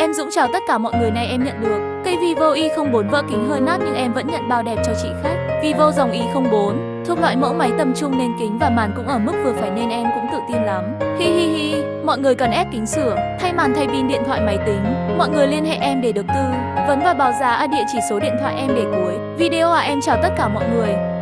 Em Dũng chào tất cả mọi người, nay em nhận được cây Vivo Y04 vỡ kính hơi nát nhưng em vẫn nhận bao đẹp cho chị khách. Vivo dòng Y04 thuộc loại mẫu máy tầm trung nên kính và màn cũng ở mức vừa phải nên em cũng tự tin lắm. Hi hi hi, mọi người cần ép kính sửa, thay màn, thay pin điện thoại máy tính. Mọi người liên hệ em để được tư vấn và báo giá, địa chỉ số điện thoại em để cuối video. Em chào tất cả mọi người.